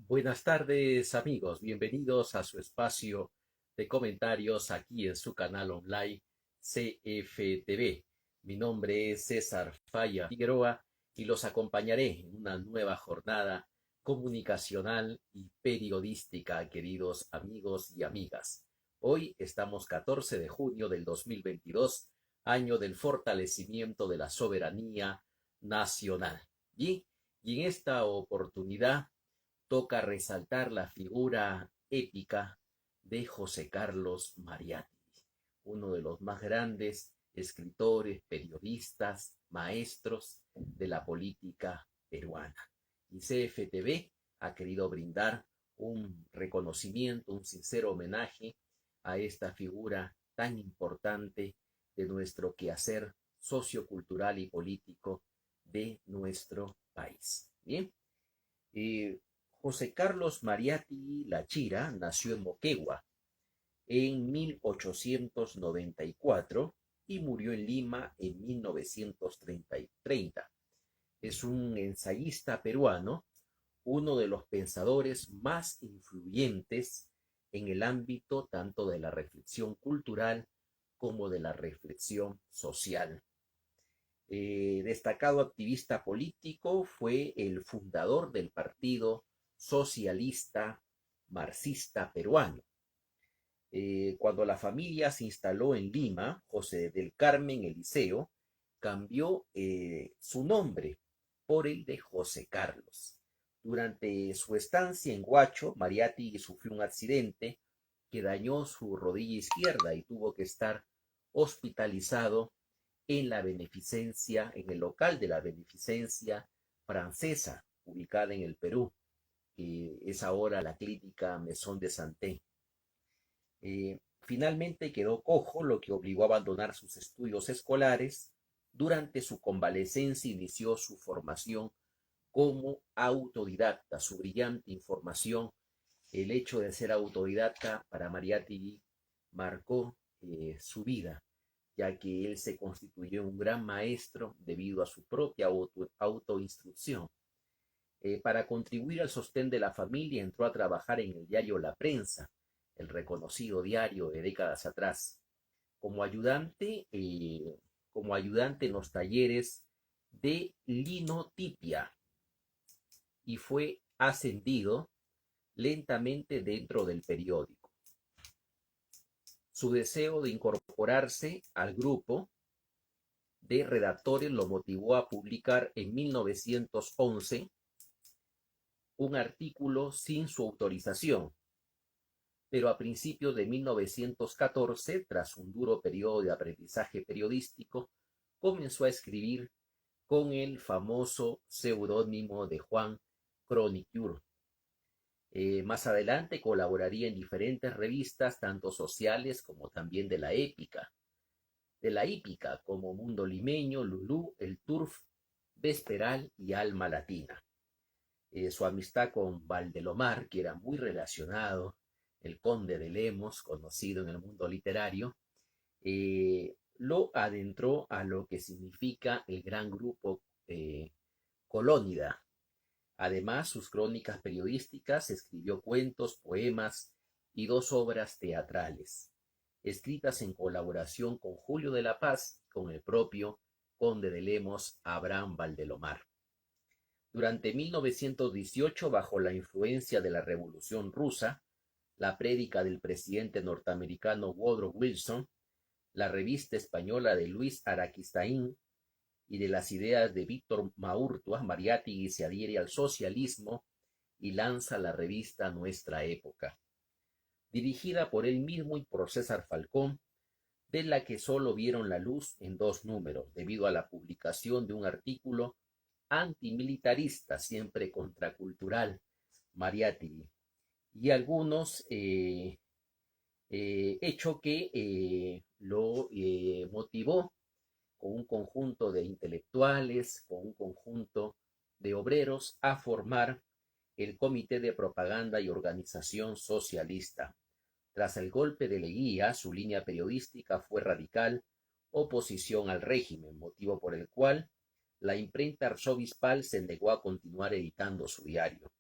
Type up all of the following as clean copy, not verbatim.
Buenas tardes amigos, bienvenidos a su espacio de comentarios aquí en su canal online CFTV. Mi nombre es César Falla Figueroa y los acompañaré en una nueva jornada comunicacional y periodística, queridos amigos y amigas. Hoy estamos 14 de junio del 2022, año del fortalecimiento de la soberanía nacional. Y en esta oportunidad toca resaltar la figura épica de José Carlos Mariátegui, uno de los más grandes escritores, periodistas, maestros de la política peruana. Y CFTV ha querido brindar un reconocimiento, un sincero homenaje a esta figura tan importante de nuestro quehacer sociocultural y político de nuestro país. Bien, eh, José Carlos Mariátegui Lachira nació en Moquegua en 1894 y murió en Lima en 1930. Es un ensayista peruano, uno de los pensadores más influyentes en el ámbito tanto de la reflexión cultural como de la reflexión social. Destacado activista político, fue el fundador del Partido Socialista Marxista Peruano. Cuando la familia se instaló en Lima, José del Carmen Eliseo cambió su nombre por el de José Carlos. Durante su estancia en Huacho, Mariátegui sufrió un accidente que dañó su rodilla izquierda y tuvo que estar hospitalizado en la beneficencia, en el local de la beneficencia francesa, ubicada en el Perú, que es ahora la clínica Maison de Santé. Finalmente quedó cojo, lo que obligó a abandonar sus estudios escolares. Durante su convalecencia inició su formación como autodidacta. Su brillante información, el hecho de ser autodidacta para Mariátegui marcó su vida, ya que él se constituyó en un gran maestro debido a su propia autoinstrucción. Para contribuir al sostén de la familia, entró a trabajar en el diario La Prensa, el reconocido diario de décadas atrás, como ayudante, eh, como ayudante en los talleres de linotipia, y fue ascendido lentamente dentro del periódico. Su deseo de incorporarse al grupo de redactores lo motivó a publicar en 1911 un artículo sin su autorización, pero a principios de 1914, tras un duro periodo de aprendizaje periodístico, comenzó a escribir con el famoso seudónimo de Juan Cronicure. Más adelante colaboraría en diferentes revistas, tanto sociales como también de la hípica, como Mundo Limeño, Lulú, El Turf, Vesperal y Alma Latina. Su amistad con Valdelomar, que era muy relacionado, el conde de Lemos, conocido en el mundo literario, lo adentró a lo que significa el gran grupo Colónida. Además, sus crónicas periodísticas, escribió cuentos, poemas y dos obras teatrales, escritas en colaboración con Julio de la Paz, con el propio conde de Lemos, Abraham Valdelomar. Durante 1918, bajo la influencia de la Revolución Rusa, la prédica del presidente norteamericano Woodrow Wilson, la revista española de Luis Araquistaín y de las ideas de Víctor Maurtua, Mariátegui se adhiere al socialismo y lanza la revista Nuestra Época, dirigida por él mismo y por César Falcón, de la que solo vieron la luz en 2 números, debido a la publicación de un artículo antimilitarista, siempre contracultural, Mariátegui, y algunos hecho que lo motivó con un conjunto de intelectuales, con un conjunto de obreros, a formar el Comité de Propaganda y Organización Socialista. Tras el golpe de Leguía, su línea periodística fue radical oposición al régimen, motivo por el cual la imprenta arzobispal se negó a continuar editando su diario.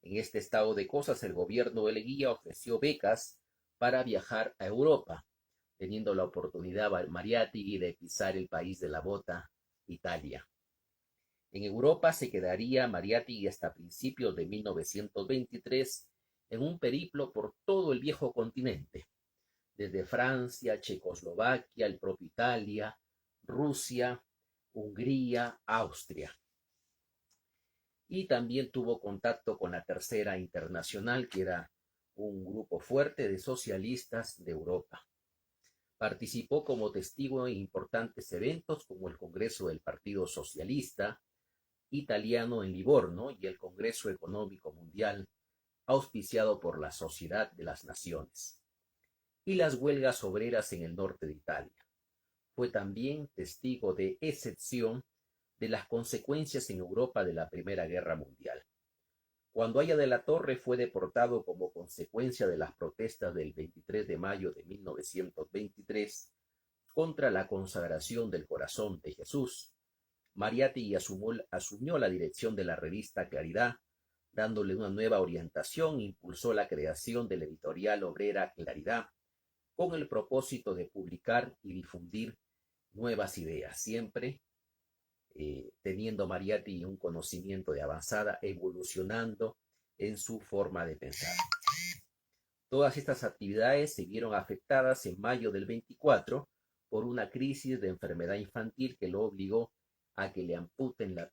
En este estado de cosas, el gobierno de Leguía ofreció becas para viajar a Europa, teniendo la oportunidad Mariátegui de pisar el país de la bota, Italia. En Europa se quedaría Mariátegui hasta principios de 1923 en un periplo por todo el viejo continente, desde Francia, Checoslovaquia, el propio Italia, Rusia, Hungría, Austria. Y también tuvo contacto con la Tercera Internacional, que era un grupo fuerte de socialistas de Europa. Participó como testigo en importantes eventos como el Congreso del Partido Socialista Italiano en Livorno y el Congreso Económico Mundial, auspiciado por la Sociedad de las Naciones, y las huelgas obreras en el norte de Italia. Fue también testigo de excepción de las consecuencias en Europa de la Primera Guerra Mundial. Cuando Aya de la Torre fue deportado como consecuencia de las protestas del 23 de mayo de 1923 contra la consagración del corazón de Jesús, Mariátegui asumió la dirección de la revista Claridad, dándole una nueva orientación. Impulsó la creación de la editorial obrera Claridad, con el propósito de publicar y difundir nuevas ideas, siempre teniendo Mariátegui un conocimiento de avanzada, evolucionando en su forma de pensar. Todas estas actividades se vieron afectadas en mayo del 24 por una crisis de enfermedad infantil que lo obligó a que le amputen la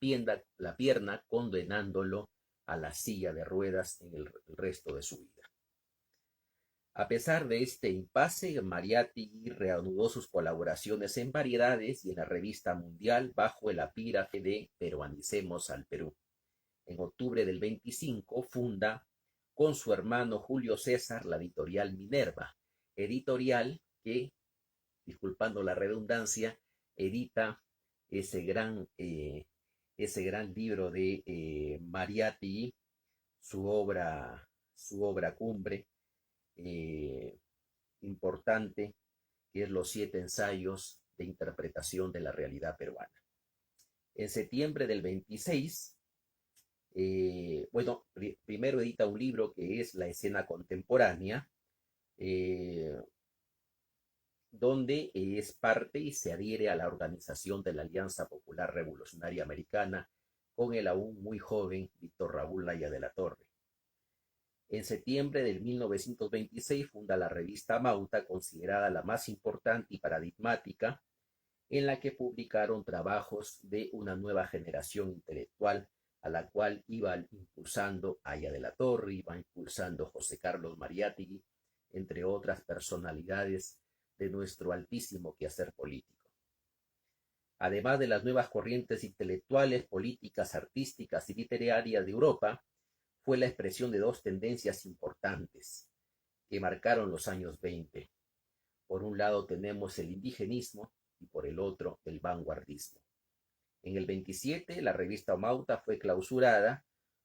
pierna, condenándolo a la silla de ruedas en el resto de su vida. A pesar de este impasse, Mariátegui reanudó sus colaboraciones en Variedades y en la Revista Mundial bajo el epígrafe de Peruanicemos al Perú. En octubre del 25 funda con su hermano Julio César la editorial Minerva, editorial que, disculpando la redundancia, edita ese gran libro de Mariátegui, su obra cumbre, importante, que es Los 7 ensayos de interpretación de la realidad peruana. En septiembre del 26, primero edita un libro que es La escena contemporánea, donde es parte y se adhiere a la organización de la Alianza Popular Revolucionaria Americana con el aún muy joven Víctor Raúl Aya de la Torre. En septiembre de 1926 funda la revista Mauta, considerada la más importante y paradigmática, en la que publicaron trabajos de una nueva generación intelectual, a la cual iba impulsando Aya de la Torre, iba impulsando José Carlos Mariátegui, entre otras personalidades de nuestro altísimo quehacer político. Además de las nuevas corrientes intelectuales, políticas, artísticas y literarias de Europa, fue la expresión de dos tendencias importantes que marcaron los años 20. Por un lado tenemos el indigenismo y por el otro el vanguardismo. En el 27 la revista Mauta fue clausurada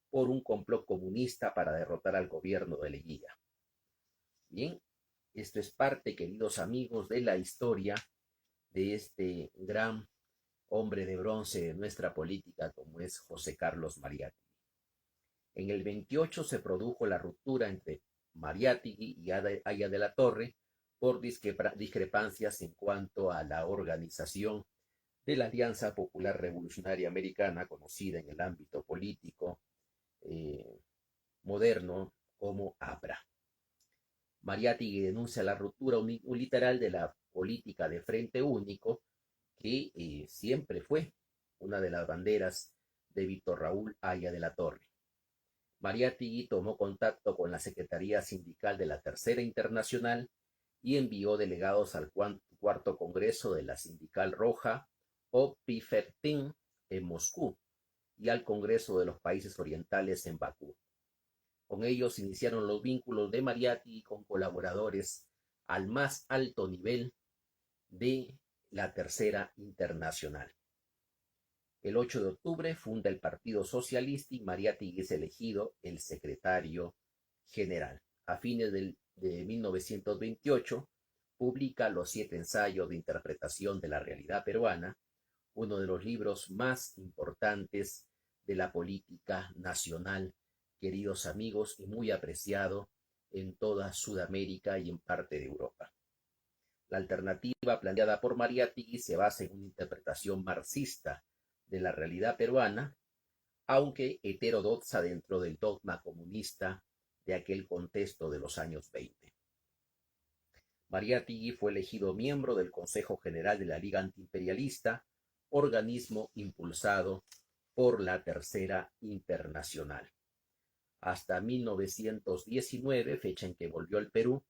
por un complot comunista para derrotar al gobierno de Leguía. Bien, esto es parte, queridos amigos, de la historia de este gran hombre de bronce de nuestra política como es José Carlos Mariátegui. En el 28 se produjo la ruptura entre Mariátegui y Aya de la Torre por discrepancias en cuanto a la organización de la Alianza Popular Revolucionaria Americana, conocida en el ámbito político moderno como APRA. Mariátegui denuncia la ruptura unilateral de la política de Frente Único, que siempre fue una de las banderas de Víctor Raúl Aya de la Torre. Mariátegui tomó contacto con la Secretaría Sindical de la Tercera Internacional y envió delegados al cuarto Congreso de la Sindical Roja o Pifertin en Moscú y al Congreso de los Países Orientales en Bakú. Con ellos iniciaron los vínculos de Mariátegui con colaboradores al más alto nivel de la Tercera Internacional. El 8 de octubre funda el Partido Socialista y Mariátegui es elegido el secretario general. A fines de 1928 publica Los 7 ensayos de interpretación de la realidad peruana, uno de los libros más importantes de la política nacional queridos amigos, y muy apreciado en toda Sudamérica y en parte de Europa. La alternativa planteada por Mariátegui se basa en una interpretación marxista de la realidad peruana, aunque heterodoxa dentro del dogma comunista de aquel contexto de los años 20. Mariátegui fue elegido miembro del Consejo General de la Liga Antiimperialista, organismo impulsado por la Tercera Internacional. Hasta 1919, fecha en que volvió al Perú,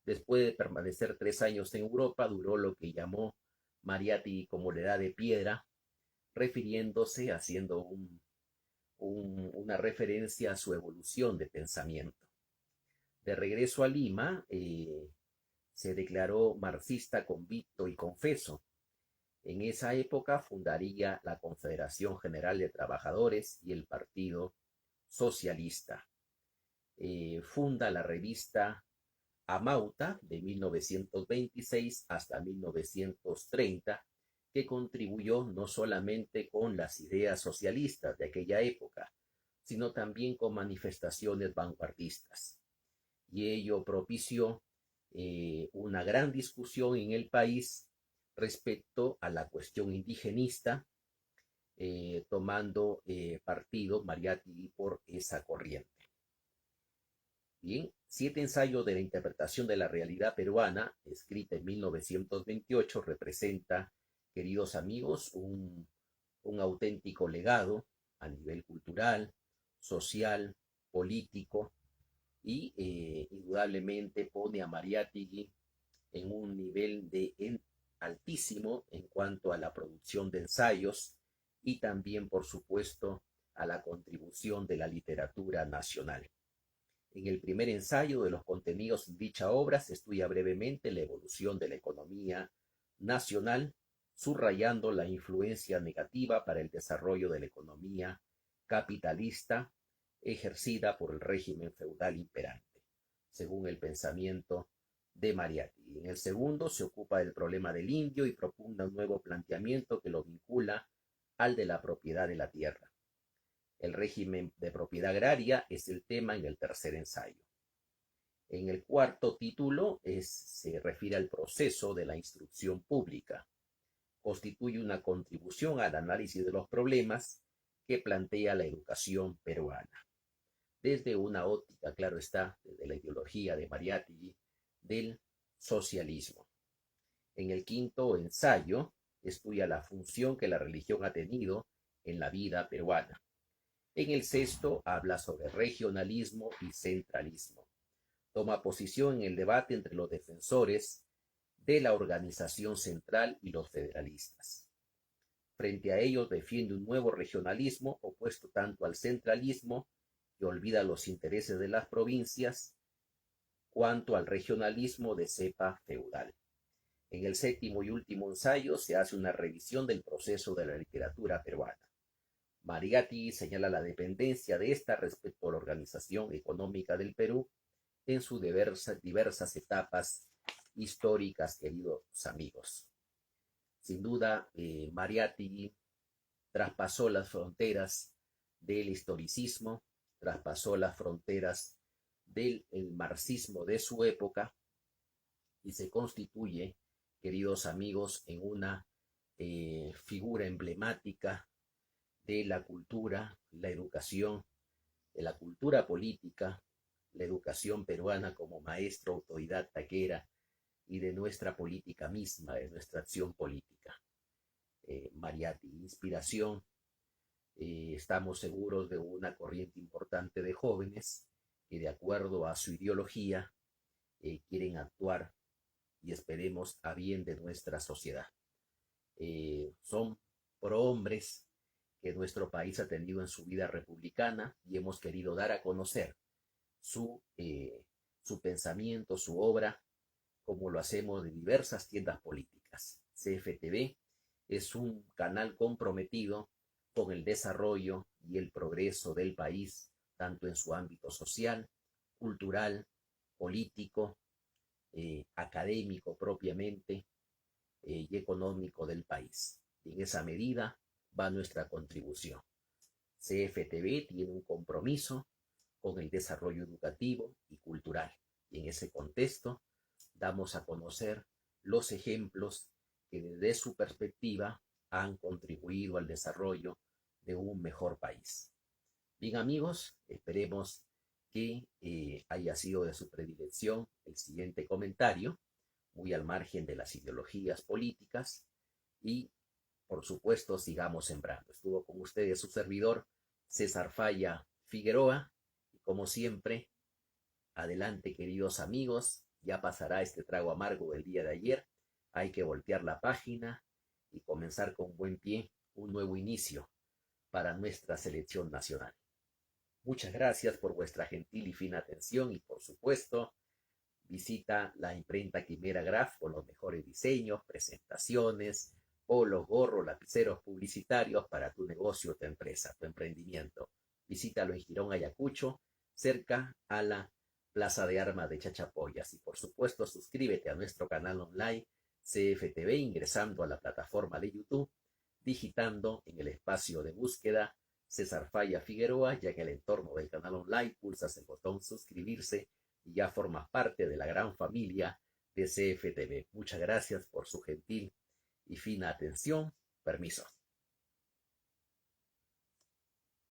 después de permanecer 3 años en Europa, duró lo que llamó Mariátegui como la Edad de Piedra, refiriéndose, haciendo una referencia a su evolución de pensamiento. De regreso a Lima, se declaró marxista convicto y confeso. En esa época fundaría la Confederación General de Trabajadores y el Partido Socialista. Funda la revista Amauta de 1926 hasta 1930, que contribuyó no solamente con las ideas socialistas de aquella época, sino también con manifestaciones vanguardistas. Y ello propició una gran discusión en el país respecto a la cuestión indigenista, tomando partido Mariátegui por esa corriente. Bien, 7 ensayos de la interpretación de la realidad peruana, escrita en 1928, representa, queridos amigos, un auténtico legado a nivel cultural, social, político, y indudablemente pone a Mariátegui en un nivel altísimo en cuanto a la producción de ensayos y también, por supuesto, a la contribución de la literatura nacional. En el primer ensayo de los contenidos de dicha obra se estudia brevemente la evolución de la economía nacional, subrayando la influencia negativa para el desarrollo de la economía capitalista ejercida por el régimen feudal imperante, según el pensamiento de Mariátegui. En el segundo se ocupa del problema del indio y propugna un nuevo planteamiento que lo vincula al de la propiedad de la tierra. El régimen de propiedad agraria es el tema en el tercer ensayo. En el cuarto título se refiere al proceso de la instrucción pública. Constituye una contribución al análisis de los problemas que plantea la educación peruana, desde una óptica, claro está, desde la ideología de Mariátegui del socialismo. En el quinto ensayo estudia la función que la religión ha tenido en la vida peruana. En el sexto habla sobre regionalismo y centralismo. Toma posición en el debate entre los defensores de la organización central y los federalistas. Frente a ellos defiende un nuevo regionalismo opuesto tanto al centralismo, que olvida los intereses de las provincias, cuanto al regionalismo de cepa feudal. En el séptimo y último ensayo se hace una revisión del proceso de la literatura peruana. Mariátegui señala la dependencia de esta respecto a la organización económica del Perú en sus diversas etapas históricas, queridos amigos. Sin duda, Mariátegui traspasó las fronteras del historicismo, traspasó las fronteras del marxismo de su época y se constituye, queridos amigos, en una figura emblemática de la cultura, la educación, de la cultura política, la educación peruana como maestro autodidacta que era, y de nuestra política misma, de nuestra acción política. Mariátegui, inspiración, estamos seguros de una corriente importante de jóvenes que, de acuerdo a su ideología, quieren actuar y esperemos a bien de nuestra sociedad. Son prohombres que nuestro país ha tenido en su vida republicana y hemos querido dar a conocer su pensamiento, su obra, como lo hacemos de diversas tiendas políticas. CFTV es un canal comprometido con el desarrollo y el progreso del país, tanto en su ámbito social, cultural, político, académico propiamente, y económico del país. Y en esa medida va nuestra contribución. CFTV tiene un compromiso con el desarrollo educativo y cultural. Y en ese contexto damos a conocer los ejemplos que desde su perspectiva han contribuido al desarrollo de un mejor país. Bien amigos, esperemos que haya sido de su predilección el siguiente comentario, muy al margen de las ideologías políticas, y por supuesto sigamos sembrando. Estuvo con ustedes su servidor César Falla Figueroa, y como siempre, adelante queridos amigos, ya pasará este trago amargo del día de ayer, hay que voltear la página y comenzar con buen pie un nuevo inicio para nuestra selección nacional. Muchas gracias por vuestra gentil y fina atención y por supuesto visita la imprenta Quimera Graph con los mejores diseños, presentaciones, polos, gorros, lapiceros publicitarios para tu negocio, tu empresa, tu emprendimiento. Visítalo en Girón, Ayacucho, cerca a la Plaza de Armas de Chachapoyas. Y por supuesto suscríbete a nuestro canal online CFTV ingresando a la plataforma de YouTube, digitando en el espacio de búsqueda César Falla Figueroa, ya en el entorno del canal online pulsas el botón suscribirse y ya formas parte de la gran familia de CFTV. Muchas gracias por su gentil y fina atención. Permiso.